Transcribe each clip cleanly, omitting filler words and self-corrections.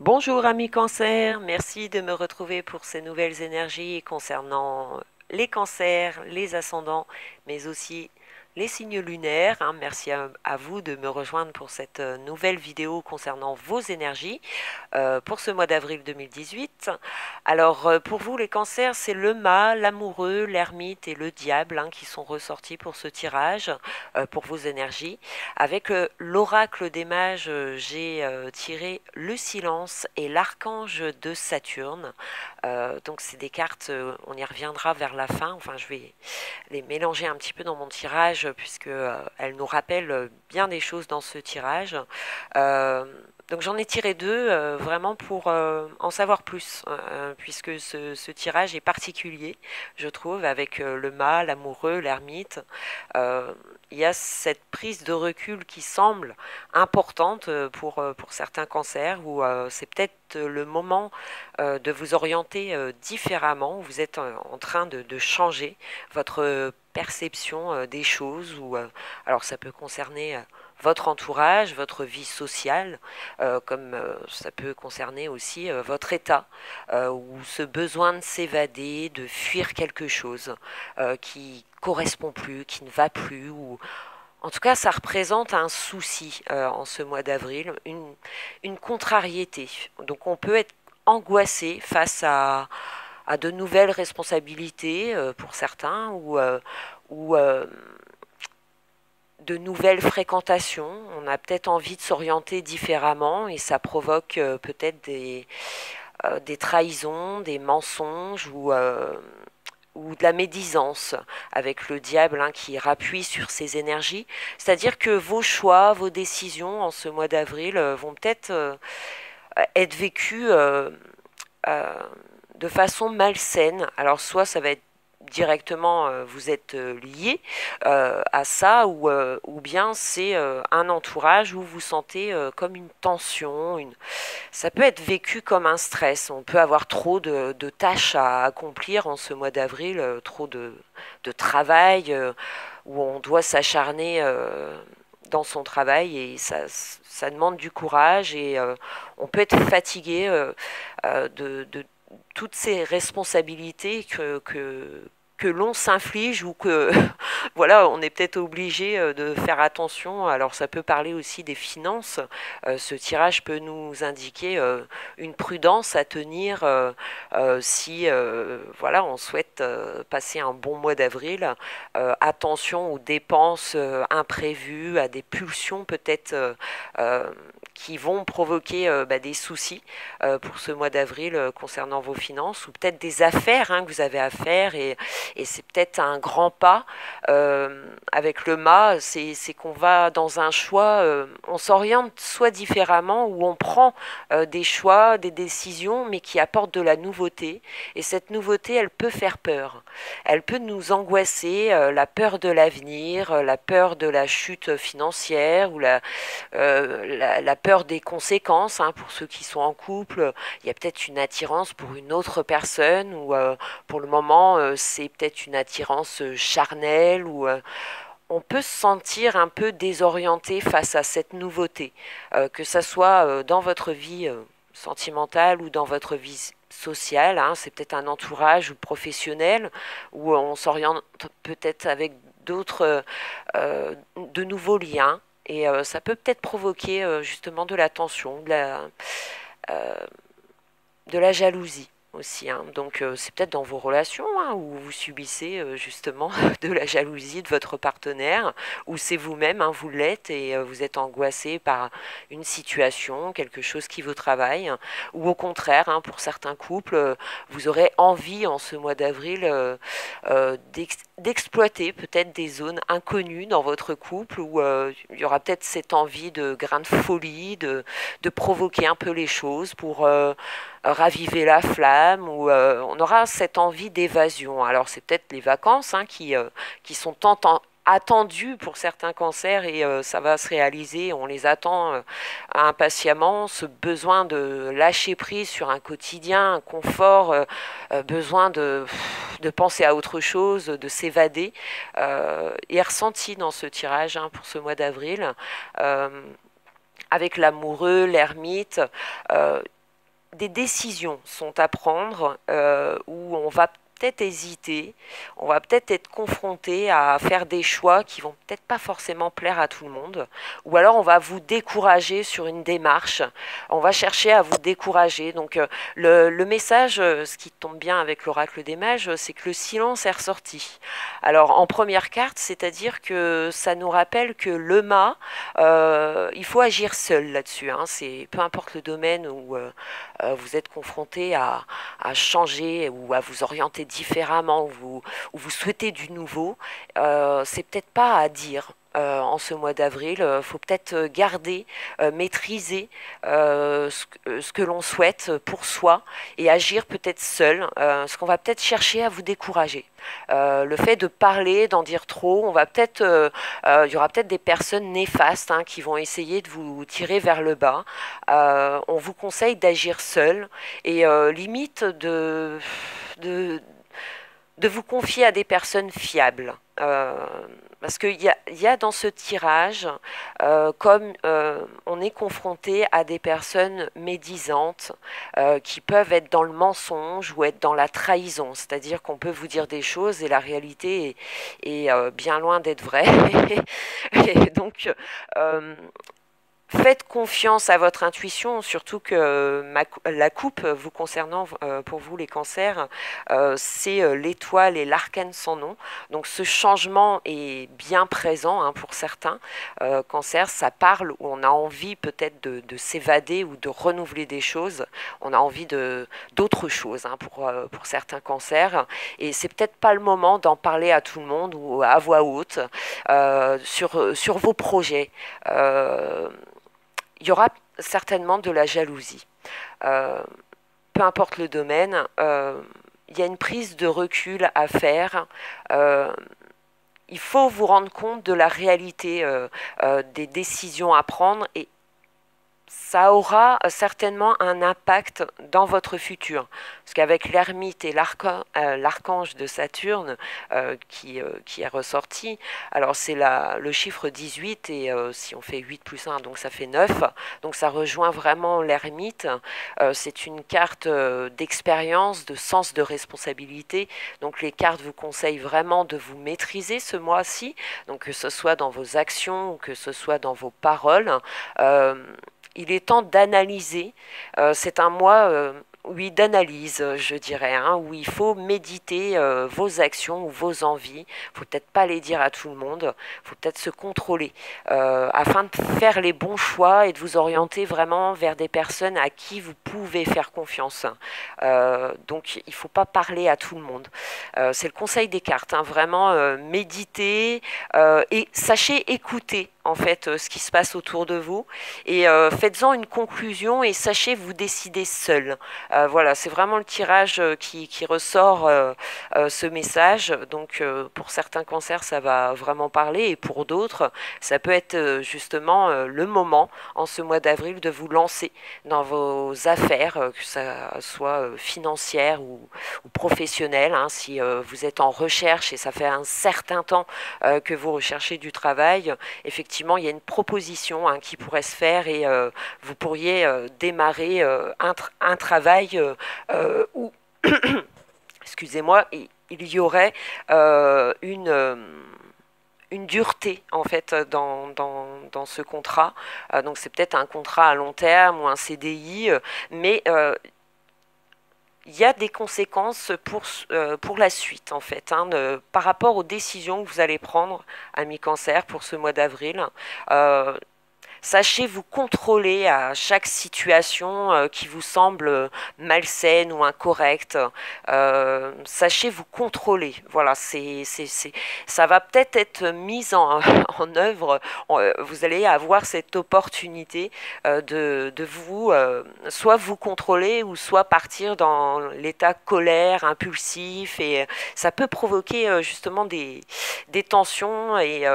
Bonjour amis cancer, merci de me retrouver pour ces nouvelles énergies concernant les cancers, les ascendants, mais aussi les signes lunaires. Merci à vous de me rejoindre pour cette nouvelle vidéo concernant vos énergies pour ce mois d'avril 2018. Alors pour vous les cancers, c'est le mât, l'amoureux, l'ermite et le diable qui sont ressortis pour ce tirage pour vos énergies. Avec l'oracle des mages, j'ai tiré le silence et l'archange de Saturne. Donc c'est des cartes, on y reviendra vers la fin. Enfin, je vais les mélanger un petit peu dans mon tirage puisque elles nous rappellent bien des choses dans ce tirage. Euh, donc j'en ai tiré deux vraiment pour en savoir plus, puisque ce tirage est particulier, je trouve, avec le mât, l'amoureux, l'ermite. Euh, il y a cette prise de recul qui semble importante pour certains cancers, où c'est peut-être le moment de vous orienter différemment, où vous êtes en train de changer votre perception des choses, ou alors ça peut concerner votre entourage, votre vie sociale, comme ça peut concerner aussi votre état, ou ce besoin de s'évader, de fuir quelque chose qui correspond plus, qui ne va plus, ou en tout cas ça représente un souci en ce mois d'avril, une contrariété. Donc on peut être angoissé face à de nouvelles responsabilités pour certains, ou de nouvelles fréquentations. On a peut-être envie de s'orienter différemment et ça provoque peut-être des trahisons, des mensonges ou de la médisance avec le diable qui rappuie sur ces énergies. C'est-à-dire que vos choix, vos décisions en ce mois d'avril vont peut-être être vécues euh, de façon malsaine. Alors soit ça va être directement vous êtes lié à ça, ou bien c'est un entourage où vous sentez comme une tension, ça peut être vécu comme un stress. On peut avoir trop de tâches à accomplir en ce mois d'avril, trop de travail où on doit s'acharner dans son travail, et ça demande du courage, et on peut être fatigué de toutes ces responsabilités que l'on s'inflige, ou que voilà, on est peut-être obligé de faire attention. Alors ça peut parler aussi des finances. Ce tirage peut nous indiquer une prudence à tenir si voilà, on souhaite passer un bon mois d'avril. Attention aux dépenses imprévues, à des pulsions peut-être euh, qui vont provoquer des soucis pour ce mois d'avril concernant vos finances, ou peut-être des affaires que vous avez à faire, et c'est peut-être un grand pas avec le mât, c'est qu'on va dans un choix, on s'oriente soit différemment, ou on prend des choix, des décisions, mais qui apportent de la nouveauté. Et cette nouveauté, elle peut faire peur. Elle peut nous angoisser, la peur de l'avenir, la peur de la chute financière, ou la peur des conséquences. Pour ceux qui sont en couple, il y a peut-être une attirance pour une autre personne, ou pour le moment, c'est peut-être une attirance charnelle, ou on peut se sentir un peu désorienté face à cette nouveauté, que ça soit dans votre vie sentimentale ou dans votre vie sociale. C'est peut-être un entourage ou professionnel, où on s'oriente peut-être avec d'autres, de nouveaux liens. Et ça peut peut-être provoquer justement de la tension, euh, de la jalousie aussi. Donc c'est peut-être dans vos relations où vous subissez justement de la jalousie de votre partenaire, ou c'est vous-même, vous l'êtes, et vous êtes angoissé par une situation, quelque chose qui vous travaille, ou au contraire, pour certains couples, vous aurez envie en ce mois d'avril d'exploiter peut-être des zones inconnues dans votre couple, où il y aura peut-être cette envie de grain de folie, de provoquer un peu les choses pour raviver la flamme, ou on aura cette envie d'évasion. Alors c'est peut-être les vacances qui sont tant attendues pour certains cancers, et ça va se réaliser, on les attend impatiemment, ce besoin de lâcher prise sur un quotidien, un confort, besoin de penser à autre chose, de s'évader, est ressenti dans ce tirage pour ce mois d'avril, avec l'amoureux, l'ermite. des décisions sont à prendre où on va peut-être hésiter, on va peut-être être confronté à faire des choix qui vont peut-être pas forcément plaire à tout le monde, ou alors on va vous décourager sur une démarche, on va chercher à vous décourager. Donc le message, ce qui tombe bien avec l'oracle des mages, c'est que le silence est ressorti. Alors en première carte, c'est-à-dire que ça nous rappelle que le mât, il faut agir seul là-dessus, hein. C'est peu importe le domaine où vous êtes confronté à changer ou à vous orienter différemment, ou vous souhaitez du nouveau, c'est peut-être pas à dire. En ce mois d'avril, il faut peut-être garder, maîtriser ce que l'on souhaite pour soi et agir peut-être seul, ce qu'on va peut-être chercher à vous décourager. Le fait de parler, d'en dire trop, il y aura peut-être des personnes néfastes, hein, qui vont essayer de vous tirer vers le bas. On vous conseille d'agir seul et limite de, de vous confier à des personnes fiables. Parce qu'il y a dans ce tirage, comme on est confronté à des personnes médisantes qui peuvent être dans le mensonge ou être dans la trahison, c'est-à-dire qu'on peut vous dire des choses et la réalité est bien loin d'être vraie. Et donc, faites confiance à votre intuition, surtout que la coupe vous concernant, pour vous les cancers, c'est l'étoile et l'arcane sans nom. Donc ce changement est bien présent, hein, pour certains. Cancers, ça parle où on a envie peut-être de s'évader ou de renouveler des choses. On a envie d'autres choses, hein, pour certains cancers. Et c'est peut-être pas le moment d'en parler à tout le monde ou à voix haute sur vos projets. Il y aura certainement de la jalousie. Euh, Peu importe le domaine, il y a une prise de recul à faire. Euh, il faut vous rendre compte de la réalité des décisions à prendre, et ça aura certainement un impact dans votre futur. Parce qu'avec l'ermite et l'archange de Saturne qui est ressorti, alors c'est le chiffre 18, et si on fait 8 plus 1, donc ça fait 9. Donc ça rejoint vraiment l'ermite. C'est une carte d'expérience, de sens de responsabilité. Donc les cartes vous conseillent vraiment de vous maîtriser ce mois-ci, donc que ce soit dans vos actions ou que ce soit dans vos paroles. Euh, il est temps d'analyser. C'est un mois, oui, d'analyse, je dirais, hein, où il faut méditer vos actions ou vos envies. Il ne faut peut-être pas les dire à tout le monde. Il faut peut-être se contrôler afin de faire les bons choix et de vous orienter vraiment vers des personnes à qui vous pouvez faire confiance. Donc, il ne faut pas parler à tout le monde. C'est le conseil des cartes, hein, vraiment méditer et sachez écouter en fait ce qui se passe autour de vous, et faites-en une conclusion et sachez vous décider seul. Voilà, c'est vraiment le tirage qui ressort ce message. Donc pour certains cancers ça va vraiment parler, et pour d'autres ça peut être justement le moment en ce mois d'avril de vous lancer dans vos affaires, que ça soit financière ou professionnelle, hein, si vous êtes en recherche et ça fait un certain temps que vous recherchez du travail. Effectivement, il y a une proposition, hein, qui pourrait se faire, et vous pourriez démarrer un travail où, excusez-moi, il y aurait une dureté en fait dans ce contrat. Donc c'est peut-être un contrat à long terme ou un CDI, mais il y a des conséquences pour la suite en fait, hein, par rapport aux décisions que vous allez prendre, amis cancer, pour ce mois d'avril. Euh, Sachez vous contrôler à chaque situation qui vous semble malsaine ou incorrecte. Sachez vous contrôler. Voilà, ça va peut-être être mis en œuvre. Vous allez avoir cette opportunité de vous, soit vous contrôler, ou soit partir dans l'état colère, impulsif. Et ça peut provoquer justement des tensions, et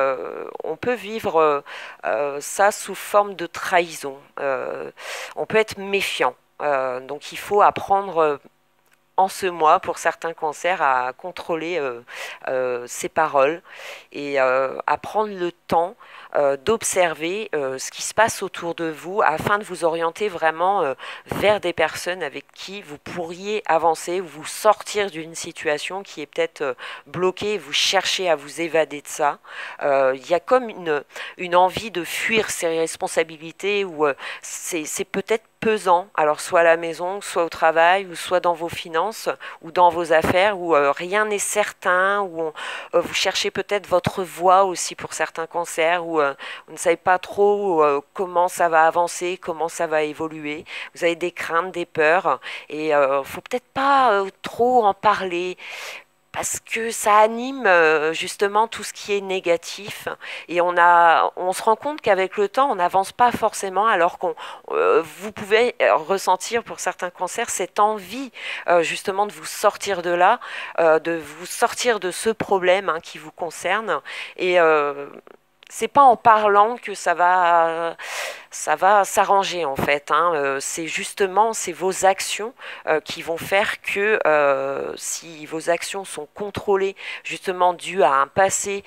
on peut vivre ça sous forme de trahison. On peut être méfiant. Donc il faut apprendre en ce mois, pour certains cancers, à contrôler ses paroles et à prendre le temps d'observer ce qui se passe autour de vous afin de vous orienter vraiment vers des personnes avec qui vous pourriez avancer, vous sortir d'une situation qui est peut-être bloquée, vous cherchez à vous évader de ça. Il y a comme une envie de fuir ses responsabilités ou c'est peut-être pesant, alors soit à la maison, soit au travail, ou soit dans vos finances, ou dans vos affaires, où rien n'est certain, où vous cherchez peut-être votre voie aussi pour certains cancers, où vous ne savez pas trop comment ça va avancer, comment ça va évoluer. Vous avez des craintes, des peurs, et faut peut-être pas trop en parler parce que ça anime justement tout ce qui est négatif et on se rend compte qu'avec le temps on n'avance pas forcément alors qu'on vous pouvez ressentir pour certains cancers cette envie justement de vous sortir de là, de vous sortir de ce problème qui vous concerne et c'est pas en parlant que ça va s'arranger en fait. C'est justement c'est vos actions qui vont faire que si vos actions sont contrôlées justement dues à un passé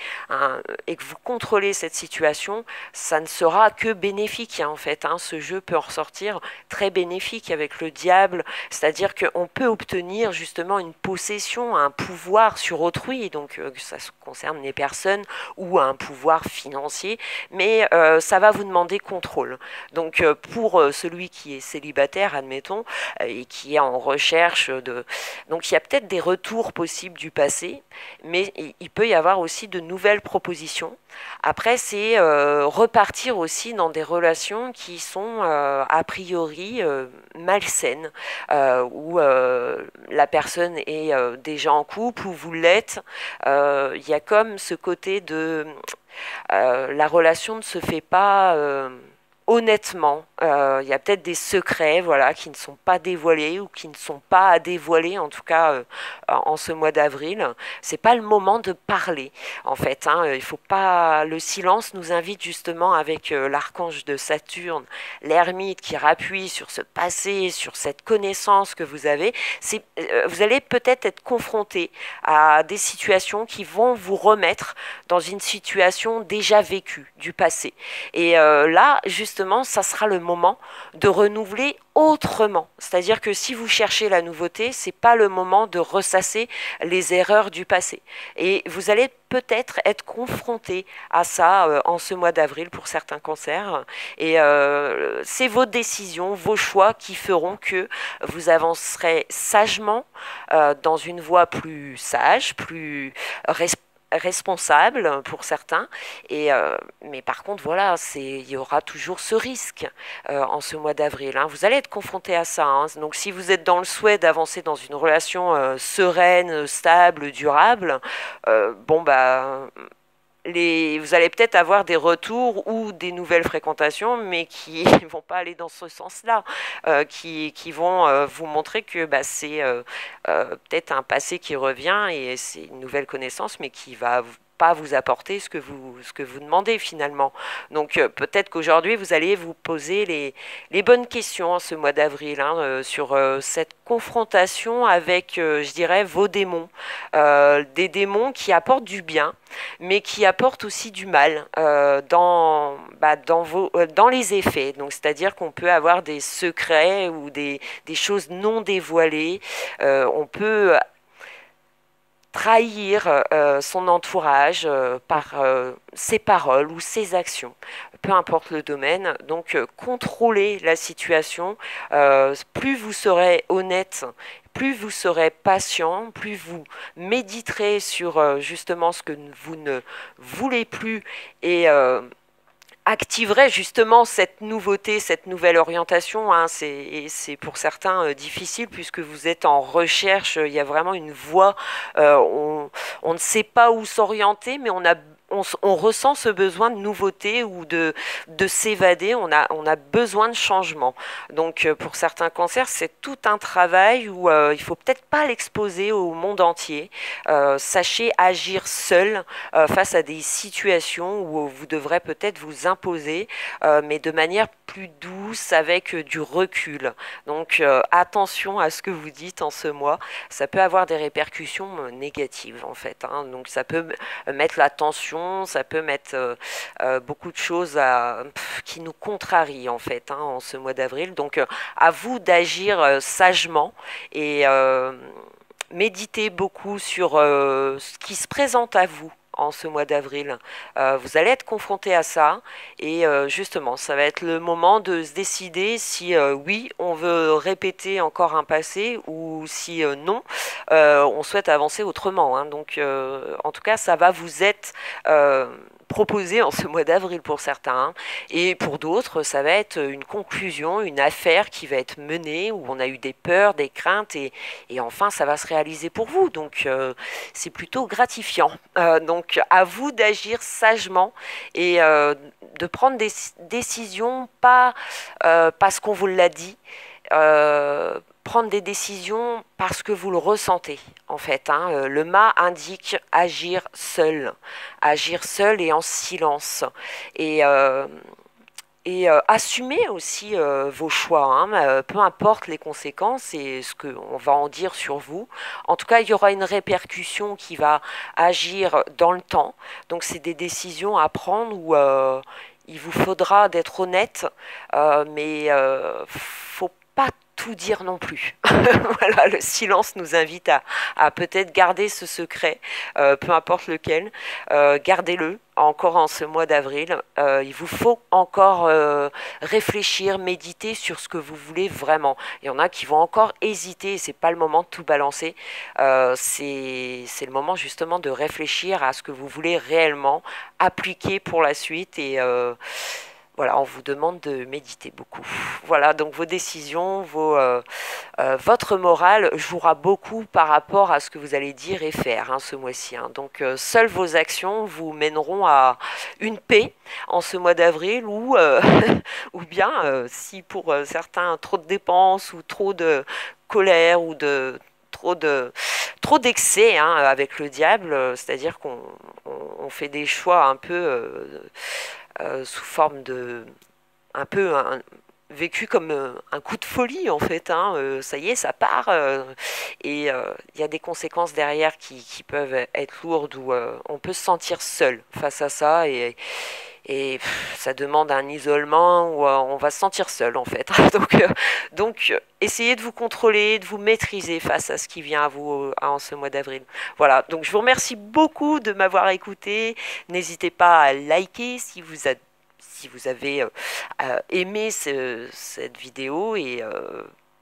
et que vous contrôlez cette situation, ça ne sera que bénéfique en fait. Ce jeu peut en ressortir très bénéfique avec le diable, c'est-à-dire qu'on peut obtenir justement une possession, un pouvoir sur autrui, donc que ça concerne les personnes ou un pouvoir financier, mais ça va vous demander contrôle. Donc pour celui qui est célibataire, admettons, et qui est en recherche de... Donc il y a peut-être des retours possibles du passé, mais il peut y avoir aussi de nouvelles propositions. Après, c'est repartir aussi dans des relations qui sont a priori malsaines, où la personne est déjà en couple, ou vous l'êtes. Il y a comme ce côté de... la relation ne se fait pas honnêtement. Il y a peut-être des secrets voilà, qui ne sont pas dévoilés ou qui ne sont pas à dévoiler, en tout cas en ce mois d'avril. C'est pas le moment de parler, en fait. Il faut pas... Le silence nous invite justement avec l'archange de Saturne, l'ermite qui rappuie sur ce passé, sur cette connaissance que vous avez. Vous allez peut-être être confronté à des situations qui vont vous remettre dans une situation déjà vécue du passé. Et là, justement, ça sera le moment de renouveler autrement. C'est-à-dire que si vous cherchez la nouveauté, c'est pas le moment de ressasser les erreurs du passé. Et vous allez peut-être être confronté à ça en ce mois d'avril pour certains cancers. Et c'est vos décisions, vos choix qui feront que vous avancerez sagement dans une voie plus sage, plus responsable pour certains mais par contre voilà il y aura toujours ce risque en ce mois d'avril vous allez être confronté à ça donc si vous êtes dans le souhait d'avancer dans une relation sereine, stable, durable vous allez peut-être avoir des retours ou des nouvelles fréquentations, mais qui ne vont pas aller dans ce sens-là, qui vont vous montrer que c'est peut-être un passé qui revient et c'est une nouvelle connaissance, mais qui va pas vous apporter ce que vous demandez finalement. Donc peut-être qu'aujourd'hui vous allez vous poser les bonnes questions ce mois d'avril sur cette confrontation avec, je dirais, vos démons. Des démons qui apportent du bien, mais qui apportent aussi du mal dans les effets. Donc c'est-à-dire qu'on peut avoir des secrets ou des choses non dévoilées. On peut trahir son entourage par ses paroles ou ses actions, peu importe le domaine. Donc contrôler la situation, plus vous serez honnête, plus vous serez patient, plus vous méditerez sur justement ce que vous ne voulez plus et activerait justement cette nouveauté, cette nouvelle orientation. C'est pour certains difficile puisque vous êtes en recherche, il y a vraiment une voie, on ne sait pas où s'orienter, mais on ressent ce besoin de nouveauté ou de s'évader, on a besoin de changement. Donc pour certains cancers, c'est tout un travail où il faut peut-être pas l'exposer au monde entier. Sachez agir seul face à des situations où vous devrez peut-être vous imposer, mais de manière plus douce, avec du recul. Donc attention à ce que vous dites en ce mois, ça peut avoir des répercussions négatives en fait, hein. Donc ça peut mettre la tension, ça peut mettre beaucoup de choses qui nous contrarient en fait, hein, en ce mois d'avril. Donc à vous d'agir sagement et méditez beaucoup sur ce qui se présente à vous en ce mois d'avril. Vous allez être confronté à ça et justement, ça va être le moment de se décider si oui, on veut répéter encore un passé ou si non, on souhaite avancer autrement, hein. Donc, en tout cas, ça va vous être proposé en ce mois d'avril pour certains, hein. Et pour d'autres, ça va être une conclusion, une affaire qui va être menée où on a eu des peurs, des craintes et enfin ça va se réaliser pour vous. Donc c'est plutôt gratifiant. Donc à vous d'agir sagement et de prendre des décisions pas parce qu'on vous l'a dit. Prendre des décisions parce que vous le ressentez, en fait, hein. Le mât indique agir seul et en silence. Et, euh, assumer aussi vos choix, hein, peu importe les conséquences et ce qu'on va en dire sur vous. En tout cas, il y aura une répercussion qui va agir dans le temps. Donc, c'est des décisions à prendre où il vous faudra d'être honnête, mais faut pas tout dire non plus. Voilà, le silence nous invite à peut-être garder ce secret, peu importe lequel, gardez-le encore en ce mois d'avril. Il vous faut encore réfléchir, méditer sur ce que vous voulez vraiment. Il y en a qui vont encore hésiter, c'est pas le moment de tout balancer. C'est le moment justement de réfléchir à ce que vous voulez réellement appliquer pour la suite et voilà, on vous demande de méditer beaucoup. Voilà, donc vos décisions, votre morale jouera beaucoup par rapport à ce que vous allez dire et faire, hein, ce mois-ci, hein. Donc seules vos actions vous mèneront à une paix en ce mois d'avril ou, ou bien si pour certains trop de dépenses ou trop de colère ou de trop d'excès, hein, avec le diable, c'est-à-dire qu'on fait des choix un peu sous forme de un peu vécu comme un coup de folie en fait, hein. Ça y est, ça part et il y a des conséquences derrière qui peuvent être lourdes où on peut se sentir seul face à ça et ça demande un isolement où on va se sentir seul en fait. Donc essayez de vous contrôler, de vous maîtriser face à ce qui vient à vous en ce mois d'avril. Voilà, donc je vous remercie beaucoup de m'avoir écouté. N'hésitez pas à liker si vous avez aimé cette vidéo et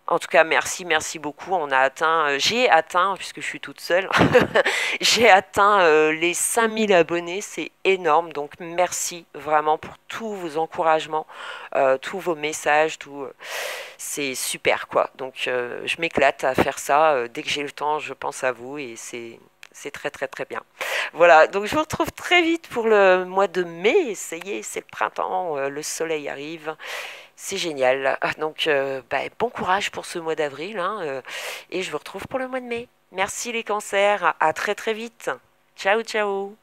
en tout cas merci beaucoup. On a atteint, j'ai atteint, puisque je suis toute seule, j'ai atteint les 5000 abonnés, c'est énorme. Donc merci vraiment pour tous vos encouragements, tous vos messages, c'est super quoi. Donc je m'éclate à faire ça. Dès que j'ai le temps, je pense à vous et c'est très bien. Voilà, donc je vous retrouve très vite pour le mois de mai. Ça y est, c'est le printemps, le soleil arrive. C'est génial. Donc bon courage pour ce mois d'avril, hein, et je vous retrouve pour le mois de mai. Merci les cancers, à très vite. Ciao ciao.